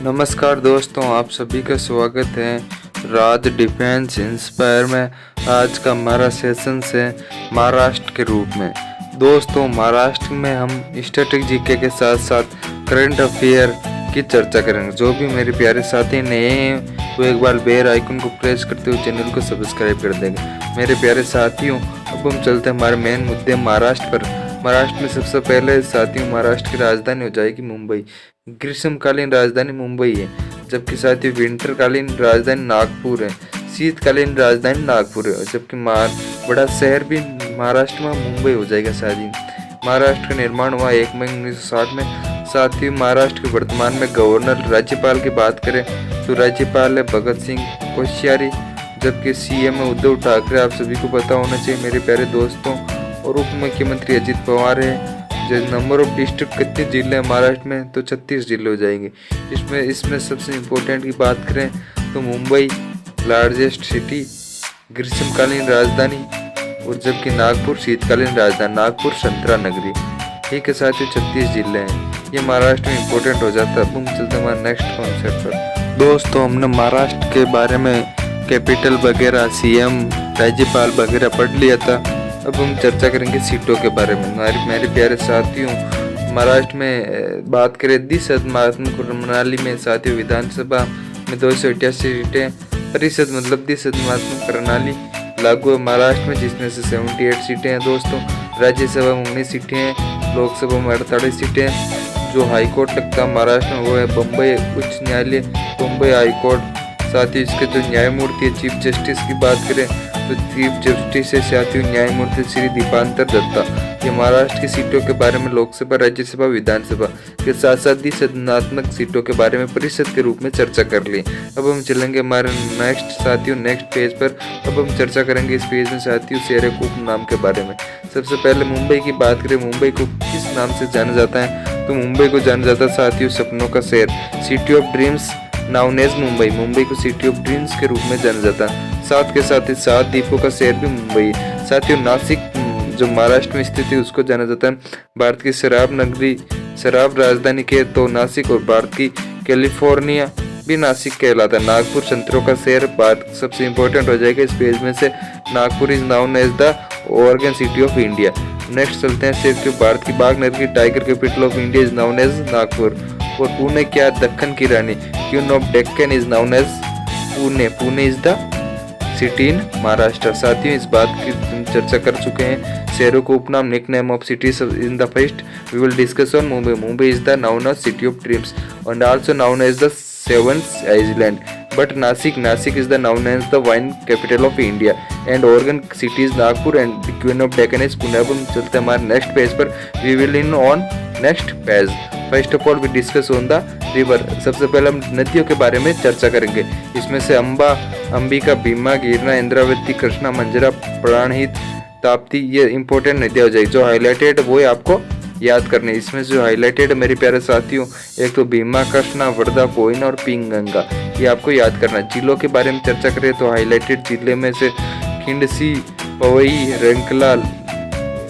नमस्कार दोस्तों, आप सभी का स्वागत है राज डिफेंस इंस्पायर में। आज का हमारा सेशन है महाराष्ट्र के रूप में। दोस्तों, महाराष्ट्र में हम स्टैटिक जीके के साथ साथ करंट अफेयर की चर्चा करेंगे। जो भी मेरे प्यारे साथी नए हैं वो एक बार बेल आइकन को प्रेस करते हुए चैनल को सब्सक्राइब कर देंगे। मेरे प्यारे साथियों, अब हम चलते हैं हमारे मेन मुद्दे महाराष्ट्र पर। महाराष्ट्र में सबसे पहले साथियों, महाराष्ट्र की राजधानी हो जाएगी मुंबई। ग्रीष्मकालीन राजधानी मुंबई है, जबकि साथियों विंटरकालीन राजधानी नागपुर है। शीतकालीन राजधानी नागपुर है, जबकि बड़ा शहर भी महाराष्ट्र में मुंबई हो जाएगा। साथियों, महाराष्ट्र का निर्माण हुआ 1 मई 1960 में। साथियों, महाराष्ट्र के वर्तमान में गवर्नर राज्यपाल की बात करें तो राज्यपाल है भगत सिंह कोश्यारी, जबकि सीएम है उद्धव ठाकरे। आप सभी को पता होना चाहिए मेरे प्यारे दोस्तों। और उप मुख्यमंत्री अजित पवार है। जो नंबर ऑफ डिस्ट्रिक्ट कितने जिले हैं महाराष्ट्र में, तो 36 जिले हो जाएंगे। इसमें सबसे इम्पोर्टेंट की बात करें तो मुंबई लार्जेस्ट सिटी, ग्रीष्मकालीन राजधानी, और जबकि नागपुर शीतकालीन राजधानी, नागपुर संतरा नगरी। ठीक है साथियों, 36 जिले हैं। ये महाराष्ट्र में इम्पोर्टेंट हो जाता है। अब हम चलते हैं हमारे नेक्स्ट कॉन्सेप्ट पर। दोस्तों, हमने महाराष्ट्र के बारे में कैपिटल वगैरह, सीएम, राज्यपाल वगैरह पढ़ लिया था। अब हम चर्चा करेंगे सीटों के बारे में। मेरे प्यारे साथियों, महाराष्ट्र में बात करें 20 प्रणाली में साथियों विधानसभा में 288 सीटें, परिषद मतलब 20 प्रणाली लागू है महाराष्ट्र में, जिसमें से 78 सीटें हैं। दोस्तों, राज्यसभा में 19 सीटें हैं, लोकसभा में 48 सीटें हैं। जो हाईकोर्ट लगता है महाराष्ट्र में वो है बम्बई उच्च न्यायालय, बम्बई हाईकोर्ट। साथ ही इसके जो न्यायमूर्ति है, चीफ जस्टिस की बात करें तो चीफ जस्टिस है साथियों न्यायमूर्ति श्री दीपांकर दत्ता। ये महाराष्ट्र की सीटों के बारे में लोकसभा, राज्यसभा, विधानसभा के साथ साथ 20 सदनात्मक सीटों के बारे में परिषद के रूप में चर्चा कर ली। अब हम चलेंगे हमारे नेक्स्ट पेज पर। अब हम चर्चा करेंगे इस पेज में साथियों शेरकूप नाम के बारे में। सबसे पहले मुंबई की बात करें, मुंबई को किस नाम से जाना जाता है, तो मुंबई को जाना जाता है साथियों सपनों का शहर, city of dreams known as Mumbai. Mumbai को सिटी ऑफ ड्रीम्स के रूप में जाना जाता है। साथ के साथ ही 7 द्वीपों का शहर भी मुंबई। साथियों, नासिक जो महाराष्ट्र में स्थित है उसको जाना जाता है भारत की शराब नगरी, शराब राजधानी के तो नासिक, और भारत की कैलिफोर्निया भी नासिक कहलाता है। नागपुर संतरों का शहर भारत सबसे इंपॉर्टेंट हो जाएगा इस पेज में से। Nagpur is known as the ऑर्गन सिटी ऑफ इंडिया। नेक्स्ट चलते हैं सिर्फ भारत की बाघ नगरी, tiger capital of India is known as Nagpur. और पुणे क्या, दक्कन की रानी, queen of Deccan is known as Pune. Pune is the city in Maharashtra. साथियों, इस बात की चर्चा कर चुके हैं। शहरों को उपनाम, nickname of cities in the first we will discuss on Mumbai. Mumbai is the known of city of dreams and also known as the seventh island. But Nashik is the known as the wine capital of India and organ city is Nagpur and the queen of Deccan is Pune। अब हम चलते हैं हमारे next page पर। We will in on next page। First of all we discuss on the river. सबसे पहले हम नदियों के बारे में चर्चा करेंगे। इसमें से अंबा, अंबिका, भीमा, गिरना, इंद्रावती, कृष्णा, मंजरा, प्राणहित, ताप्ती, ये इंपॉर्टेंट नदियाँ हो जाएगी। जो हाईलाइटेड वो ही आपको याद करने। इसमें जो हाईलाइटेड मेरे प्यारे साथियों, एक तो भीमा, कृष्णा, वर्धा, कोयना और पिंगंगा, ये आपको याद करना। जिलों के बारे में चर्चा करें तो हाईलाइटेड जिले में से खिंडसी, पवई, रंकलाल,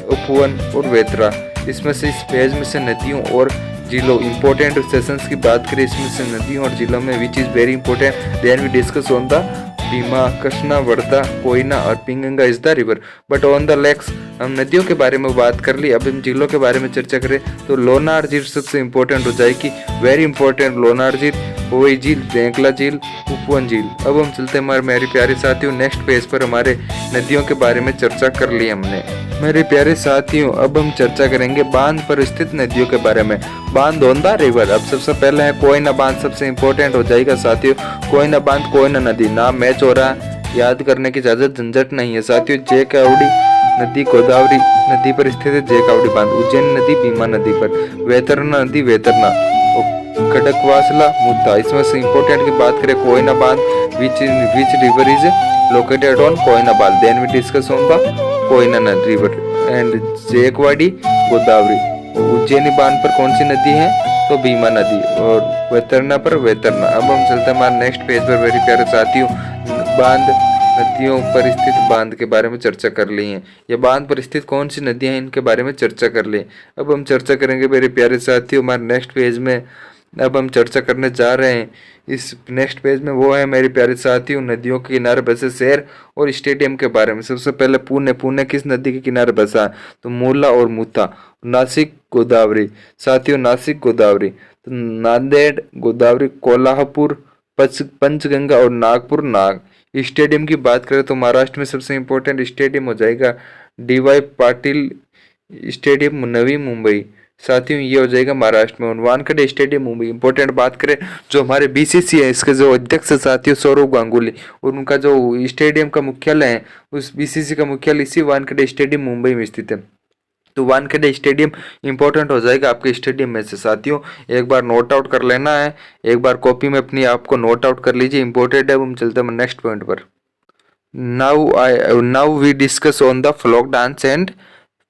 उपवन और वेतरा। इसमें से इस पेज में से नदियों और जिलों इंपॉर्टेंट सेशंस की बात करें, इसमें से नदियों और जिलों में which is very important, then we discuss on the Bhima, Krishna, Wardha, Koyna और Penganga is the river. But on the lakes हम नदियों के बारे में बात कर ली। अब हम जिलों के बारे में चर्चा करें तो लोनार झील सबसे इंपॉर्टेंट हो जाएगी, वेरी इंपॉर्टेंट। लोनार झील, पोई झील, रेंकला झील, उपवन झील। अब हम चलते हैं मेरे प्यारे साथियों नेक्स्ट पेज पर। हमारे नदियों के बारे में चर्चा कर ली हमने। मेरे प्यारे साथियों, अब हम चर्चा करेंगे बांध पर स्थित नदियों के बारे में। बांध ऑन द रिवर। अब सबसे पहले है कोयना बांध, सबसे इंपॉर्टेंट हो जाएगा साथियों। कोयना बांध, कोयना नदी, नाम मैच हो रहा है, याद करने की ज्यादा झंझट नहीं है साथियों। जय कावड़ी नदी गोदावरी नदी पर स्थित है जय कावड़ी बांध। उज्जैन नदी भीमा नदी पर। वैतरना नदी वैतरना, खड़कवासला, मुद्दा। इसमें से इंपॉर्टेंट की बात करें कोयना बांध, which river is located on Koyna बांध, then we discuss on the Koyna नदी रिवर एंड जयकवाड़ी गोदावरी। उज्जैनी बांध पर कौन सी नदी है, तो भीमा नदी, और वैतरना पर वैतरना। अब हम चलते हैं हमारे नेक्स्ट पेज पर मेरे प्यारे साथियों। बांध, नदियों पर स्थित बांध के बारे में चर्चा कर ली है। ये बांध पर स्थित कौन सी नदियां हैं इनके बारे में चर्चा कर ली। अब हम चर्चा करेंगे मेरे प्यारे साथियों हमारे नेक्स्ट पेज में अब हम चर्चा करने जा रहे हैं इस नेक्स्ट पेज में, वो है मेरे प्यारे साथियों नदियों के किनारे बसे शहर और स्टेडियम के बारे में। सबसे पहले पुणे। पुणे किस नदी के किनारे बसा है? तो मूला और मुथा। नासिक गोदावरी। साथियों नासिक गोदावरी। तो नांदेड़ गोदावरी, कोल्हापुर पंचगंगा और नागपुर नाग। स्टेडियम की बात करें तो महाराष्ट्र में सबसे इंपॉर्टेंट स्टेडियम हो जाएगा DY पाटिल स्टेडियम नवी मुंबई। साथियों ये हो जाएगा महाराष्ट्र में। वानखेड़े स्टेडियम मुंबई। इंपॉर्टेंट बात करें जो हमारे BCCI है इसके जो अध्यक्ष साथियों सौरव गांगुली, और उनका जो स्टेडियम का मुख्यालय है उस BCCI का मुख्यालय इसी वानखेड़े स्टेडियम मुंबई में स्थित है। तो वानखेड़े स्टेडियम इंपॉर्टेंट हो जाएगा आपके स्टेडियम में से। साथियों एक बार नोट आउट कर लेना है, एक बार कॉपी में अपनी आपको नोट आउट कर लीजिए, इंपॉर्टेंट है। हम चलते हैं नेक्स्ट पॉइंट पर। Now we discuss on the folk dance and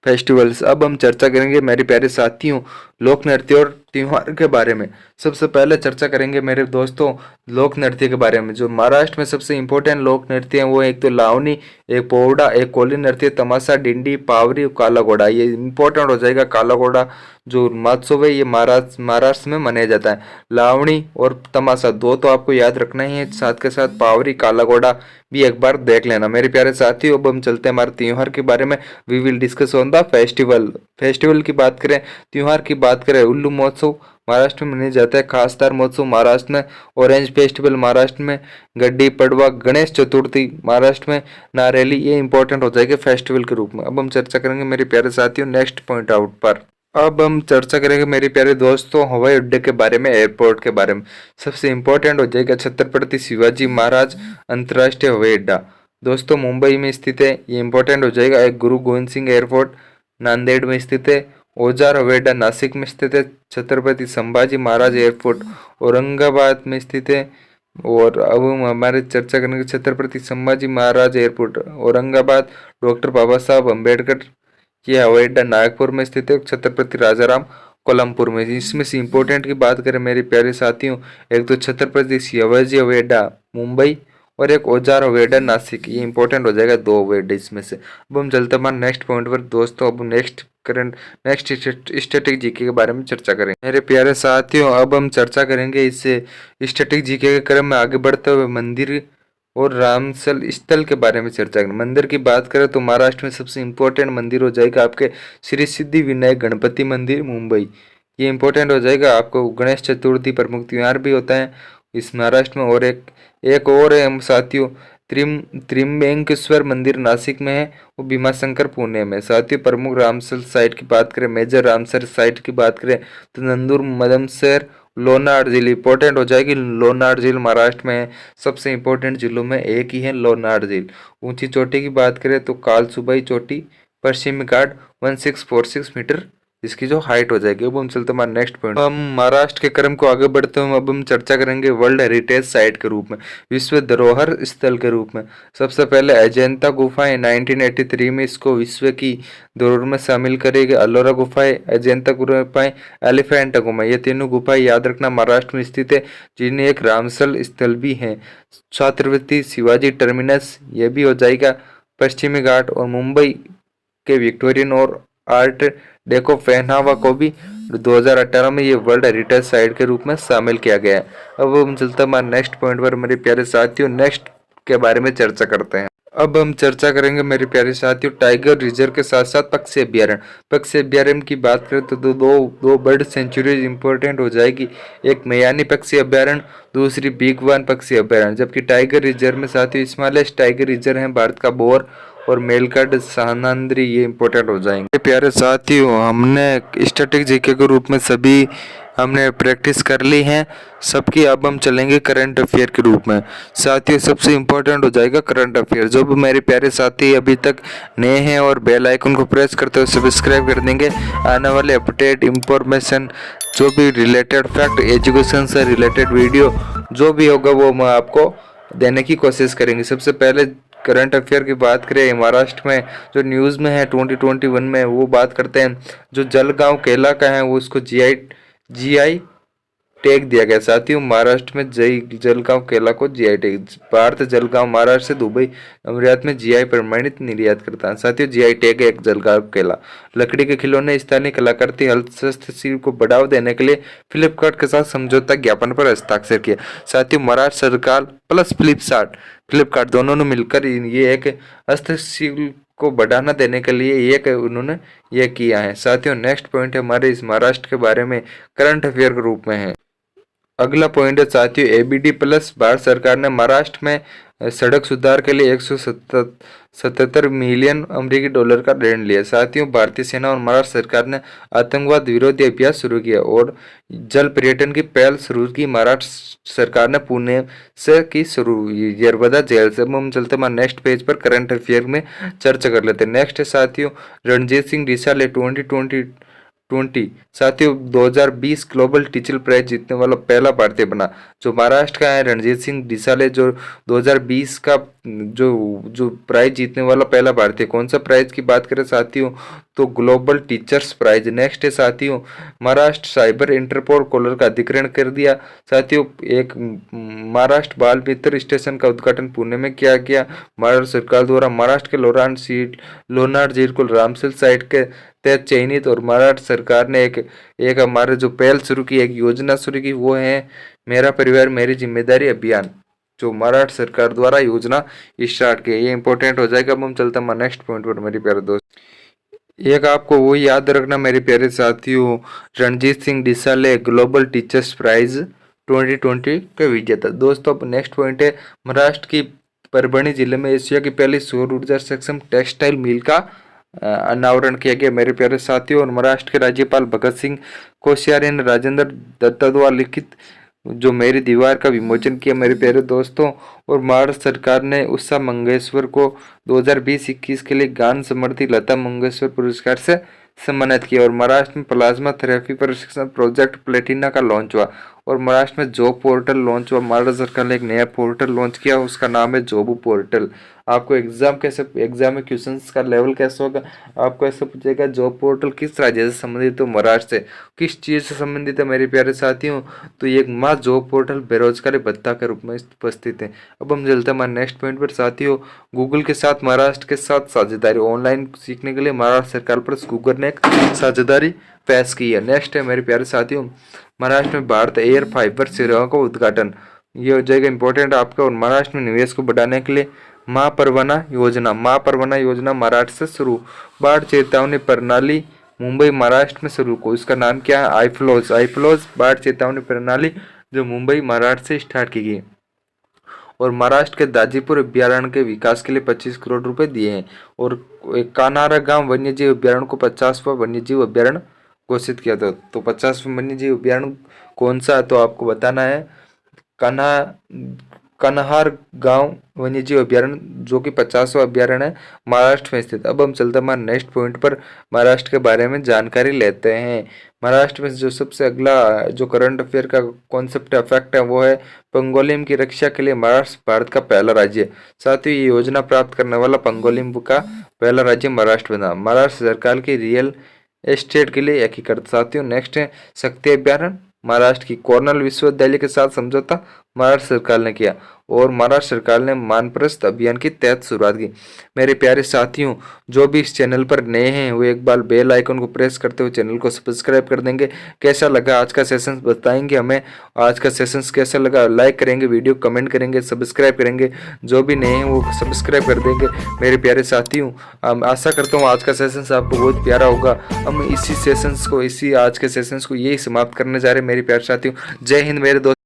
festivals. अब हम चर्चा करेंगे मेरे प्यारे साथियों लोक नृत्य और त्योहार के बारे में। सबसे पहले चर्चा करेंगे मेरे दोस्तों लोक नृत्य के बारे में। जो महाराष्ट्र में सबसे इंपॉर्टेंट लोक नृत्य हैं वो एक तो लावनी, एक पोवड़ा, एक कोली नृत्य, तमाशा, डिंडी, पावरी, काला घोड़ा। ये इंपॉर्टेंट हो जाएगा। काला घोड़ा जो महोत्सव है ये महाराष्ट्र में मनाया जाता है। लावनी और तमाशा दो तो आपको याद रखना ही है, साथ के साथ पावरी, काला घोड़ा भी एक बार देख लेना मेरे प्यारे साथियों। अब हम चलते हैं हमारे त्योहार के बारे में। We will discuss on the festival. Festival की बात करें, त्योहार की बात करें, उल्लू महोत्सव महाराष्ट्र में मनाया जाता है। खासदार महोत्सव महाराष्ट्र में। ऑरेंज फेस्टिवल महाराष्ट्र में। गड्डी पड़वा, गणेश चतुर्थी महाराष्ट्र में। नारेली ये इंपॉर्टेंट हो जाएगा फेस्टिवल के रूप में। अब हम चर्चा करेंगे मेरे प्यारे साथियों नेक्स्ट पॉइंट आउट पर। अब हम चर्चा करेंगे मेरे प्यारे दोस्तों हवाई अड्डे के बारे में, एयरपोर्ट के बारे में। सबसे इंपॉर्टेंट हो जाएगा छत्रपति शिवाजी महाराज अंतर्राष्ट्रीय हवाई अड्डा दोस्तों मुंबई में स्थित है। ये इंपॉर्टेंट हो जाएगा। एक गुरु गोविंद सिंह एयरपोर्ट नांदेड़ में स्थित है। ओजार हवाई अड्डा नासिक में स्थित है। छत्रपति संभाजी महाराज एयरपोर्ट औरंगाबाद में स्थित है। और अब हम हमारे चर्चा करेंगे छत्रपति संभाजी महाराज एयरपोर्ट औरंगाबाद। डॉक्टर बाबा साहब अम्बेडकर ये हवाई अड्डा नागपुर में स्थित है। छत्रपति राजाराम कोलमपुर में। इसमें से इंपॉर्टेंट की बात करें मेरे प्यारे साथियों, एक तो छत्रपति शिवाजी हवाई अड्डा मुंबई और एक औजार हवाई अड्डा नासिक। ये इंपॉर्टेंट हो जाएगा दो हवाई अड्डे इसमें से। अब हम चलते हैं नेक्स्ट पॉइंट पर दोस्तों। अब नेक्स्ट स्टैटिक जीके के बारे में चर्चा करेंगे मेरे प्यारे साथियों। अब हम चर्चा करेंगे इससे स्टैटिक जीके के क्रम में आगे बढ़ते हुए मंदिर और रामसल स्थल के बारे में चर्चा करें। मंदिर की बात करें तो महाराष्ट्र में सबसे इंपॉर्टेंट मंदिर हो जाएगा आपके श्री सिद्धि विनायक गणपति मंदिर मुंबई। ये इंपॉर्टेंट हो जाएगा। आपको गणेश चतुर्थी प्रमुख त्योहार भी होता है इस महाराष्ट्र में। और एक और है हम साथियों त्रिम्बकेश्वर मंदिर नासिक में है, वो भीमाशंकर पुणे में। साथियों प्रमुख रामसल साइट की बात करें, मेजर रामसर साइट की बात करें तो नंदूर मदमसर लोनार झील इंपॉर्टेंट हो जाएगी। लोनार झील महाराष्ट्र में सबसे इंपॉर्टेंट जिलों में एक ही है लोनार झील। ऊंची चोटी की बात करें तो कालसुबाई चोटी पश्चिमी घाट 1646 मीटर इसकी जो हाइट हो जाएगी। अब हम चलते हैं हमारे नेक्स्ट पॉइंट। हम महाराष्ट्र के क्रम को आगे बढ़ते हुए अब हम चर्चा करेंगे वर्ल्ड हेरिटेज साइट के रूप में, विश्व धरोहर स्थल के रूप में। सबसे पहले अजंता गुफाएं 1983 में इसको विश्व की धरोहर में शामिल करेगी। अलोरा गुफाएं, अजंता गुफाएं, एलिफेंटा गुफा, ये तीनों गुफाएं याद रखना महाराष्ट्र में स्थित है, जिन्हें एक रामसल स्थल भी है। छत्रपति शिवाजी टर्मिनस ये भी हो जाएगा। पश्चिमी घाट और मुंबई के विक्टोरियन और आर्ट डेको पहनावा को भी 2018 में ये वर्ल्ड हेरिटेज साइट के रूप में शामिल किया गया है। अब हम चलते हैं हमारे नेक्स्ट पॉइंट पर मेरे प्यारे साथियों, नेक्स्ट के बारे में चर्चा करते हैं। अब हम चर्चा करेंगे मेरे प्यारे साथियों टाइगर रिजर्व के साथ साथ पक्षी अभ्यारण्य। पक्षी अभ्यारण्य की बात करें तो दो बर्ड सेंचुरीज इंपॉर्टेंट हो जाएगी। एक मयानी पक्षी अभ्यारण्य, दूसरी बिग वन पक्षी अभ्यारण्य। जबकि टाइगर रिजर्व में साथियों स्मॉलेस्ट टाइगर रिजर्व है भारत का बोर और मेलकट सहनांद्री, ये इंपॉर्टेंट हो जाएंगे। प्यारे साथियों हमने स्टैटिक जीके के रूप में सभी हमने प्रैक्टिस कर ली है सबकी। अब हम चलेंगे करंट अफेयर के रूप में। साथियों सबसे इंपॉर्टेंट हो जाएगा करंट अफेयर। जो भी मेरे प्यारे साथी अभी तक नए हैं और बेल आइकन को प्रेस करते हुए सब्सक्राइब कर देंगे, आने वाले अपडेट इंफॉर्मेशन जो भी रिलेटेड फैक्ट एजुकेशन से रिलेटेड वीडियो जो भी होगा वो मैं आपको देने की कोशिश करेंगे। सबसे पहले करंट अफेयर की बात करें महाराष्ट्र में जो न्यूज़ में है 2021 में वो बात करते हैं। जो जलगांव केला का है वो उसको जीआई टैग दिया गया। साथियों महाराष्ट्र में जलगांव केला को जीआई टैग। भारत जलगांव महाराष्ट्र से दुबई अमीरात में जीआई प्रमाणित निर्यात करता है। साथियों जीआई टैग है एक जलगांव केला। लकड़ी के खिलौने स्थानीय कलाकृति हस्तशिल्प को बढ़ावा देने के लिए फ्लिपकार्ट के साथ समझौता ज्ञापन पर हस्ताक्षर किया। साथियों महाराष्ट्र सरकार प्लस फ्लिपकार्ट दोनों ने मिलकर ये एक हस्तशिल्प को बढ़ाना देने के लिए उन्होंने ये किया है। साथियों नेक्स्ट पॉइंट है हमारे इस महाराष्ट्र के बारे में करंट अफेयर के रूप में है। अगला पॉइंट है साथियों एबीडी प्लस। भारत सरकार ने महाराष्ट्र में सड़क सुधार के लिए 177 मिलियन अमेरिकी डॉलर का ऋण लिया। साथियों भारतीय सेना और महाराष्ट्र सरकार ने आतंकवाद विरोधी अभियान शुरू किया और जल पर्यटन की पहल शुरू की। महाराष्ट्र सरकार ने पुणे से की शुरू यरवदा जेल से। हम चलते हैं नेक्स्ट पेज पर करंट अफेयर में चर्चा कर लेते हैं। नेक्स्ट है साथियों रणजीत सिंह डिसाले 2020 साथियों 2020 ग्लोबल टीचर प्राइज जीतने वाला पहला भारतीय बना। जो महाराष्ट्र का है रणजीत सिंह डिसाले जो 2020 का जो प्राइज जीतने वाला पहला भारतीय। कौन सा प्राइज की बात करें साथियों तो ग्लोबल टीचर्स प्राइज। नेक्स्ट है साथियों महाराष्ट्र साइबर इंटरपोल कॉलर का अधिग्रहण कर दिया। साथियों एक महाराष्ट्र बाल मित्र स्टेशन का उद्घाटन पुणे में किया गया। महाराष्ट्र सरकार द्वारा महाराष्ट्र के लोनार झील को रामसेल साइट के तहत चयनित और महाराष्ट्र सरकार ने एक हमारे जो पहल शुरू की एक योजना शुरू की वो है मेरा परिवार मेरी जिम्मेदारी अभियान। जो महाराष्ट्र सरकार द्वारा योजना स्टार्ट की ये इंपॉर्टेंट हो जाएगा। अब हम चलते हैं नेक्स्ट पॉइंट पर मेरे प्यारे दोस्त। एक आपको वो याद रखना मेरे प्यारे साथियों Ranjit Singh Disale global teachers prize 2020 के विजेता। दोस्तों अब नेक्स्ट पॉइंट है महाराष्ट्र की परभणी जिले में एशिया की पहली सौर ऊर्जा सक्षम टेक्सटाइल मिल का अनावरण किया गया मेरे प्यारे साथियों। और महाराष्ट्र के राज्यपाल भगत सिंह कोश्यारी ने राजेंद्र दत्ता द्वारा लिखित जो मेरी दीवार का विमोचन किया मेरे प्यारे दोस्तों। और महाराष्ट्र सरकार ने उषा मंगेशकर को 2020-21 के लिए गान समर्थी लता मंगेशकर पुरस्कार से सम्मानित किया। और महाराष्ट्र में प्लाज्मा थेरेपी प्रशिक्षण प्रोजेक्ट प्लेटिना का लॉन्च हुआ। और महाराष्ट्र में जॉब पोर्टल लॉन्च हुआ। महाराष्ट्र सरकार ने एक नया पोर्टल लॉन्च किया उसका नाम है जॉब पोर्टल। आपको एग्जाम में क्वेश्चंस का लेवल कैसा होगा आपको ऐसा पूछेगा जॉब पोर्टल किस राज्य से संबंधित हो महाराष्ट्र से किस चीज़ से संबंधित है मेरे प्यारे साथियों तो ये माँ जॉब पोर्टल बेरोजगारी भत्ता के रूप में उपस्थित है। अब हम चलते हैं नेक्स्ट पॉइंट पर साथियों गूगल के साथ महाराष्ट्र के साथ साझेदारी। ऑनलाइन सीखने के लिए महाराष्ट्र सरकार पर गूगल ने एक साझेदारी पेश की है। नेक्स्ट है मेरे प्यारे साथियों महाराष्ट्र में भारत एयर फाइबर सेवाओं का उद्घाटन ये हो जाएगा इंपॉर्टेंट आपका। और महाराष्ट्र में निवेश को बढ़ाने के लिए महापरवाना योजना महाराष्ट्र से शुरू। बाढ़ चेतावनी प्रणाली मुंबई महाराष्ट्र में शुरू को इसका नाम क्या है आईफ्लोज बाढ़ चेतावनी प्रणाली जो मुंबई महाराष्ट्र से स्टार्ट की गई। और महाराष्ट्र के दाजीपुर अभ्यारण्य के विकास के लिए 25 करोड़ रुपए दिए हैं। और कान्हारा गांव वन्यजीव अभ्यारण्य को 50वां वन्यजीव अभ्यारण्य घोषित किया था। तो 50वां वन्यजीव अभ्यारण्य कौन सा है तो आपको बताना है कन्हार गांव वन्यजीव अभ्यारण्य जो कि 50वां अभ्यारण्य है महाराष्ट्र में स्थित। अब हम चलते हैं नेक्स्ट पॉइंट पर महाराष्ट्र के बारे में जानकारी लेते हैं। महाराष्ट्र में जो सबसे अगला जो करंट अफेयर का कॉन्सेप्ट फैक्ट है वो है पंगोलिम की रक्षा के लिए महाराष्ट्र भारत का पहला राज्य। साथ ही ये योजना प्राप्त करने वाला पंगोलिम का पहला राज्य महाराष्ट्र बना। महाराष्ट्र सरकार की रियल एस्टेट के लिए एकीकृत। साथियों नेक्स्ट है शक्ति अभ्यारण्य महाराष्ट्र की कॉर्नेल विश्वविद्यालय के साथ समझौता महाराष्ट्र सरकार ने किया। और महाराष्ट्र सरकार ने मानप्रस्थ अभियान की तहत शुरुआत की। मेरे प्यारे साथियों जो भी इस चैनल पर नए हैं वो एक बार बेल आइकन को प्रेस करते हुए चैनल को सब्सक्राइब कर देंगे। कैसा लगा आज का सेशन बताएंगे हमें आज का सेशन कैसा लगा लाइक करेंगे वीडियो कमेंट करेंगे सब्सक्राइब करेंगे। जो भी नए हैं वो सब्सक्राइब कर देंगे मेरे प्यारे साथियों। आशा करता हूँ आज का सेशन आपको बहुत प्यारा होगा। हम इसी आज के सेशंस को यही समाप्त करने जा रहे हैं मेरे प्यारे साथियों। जय हिंद मेरे दोस्त।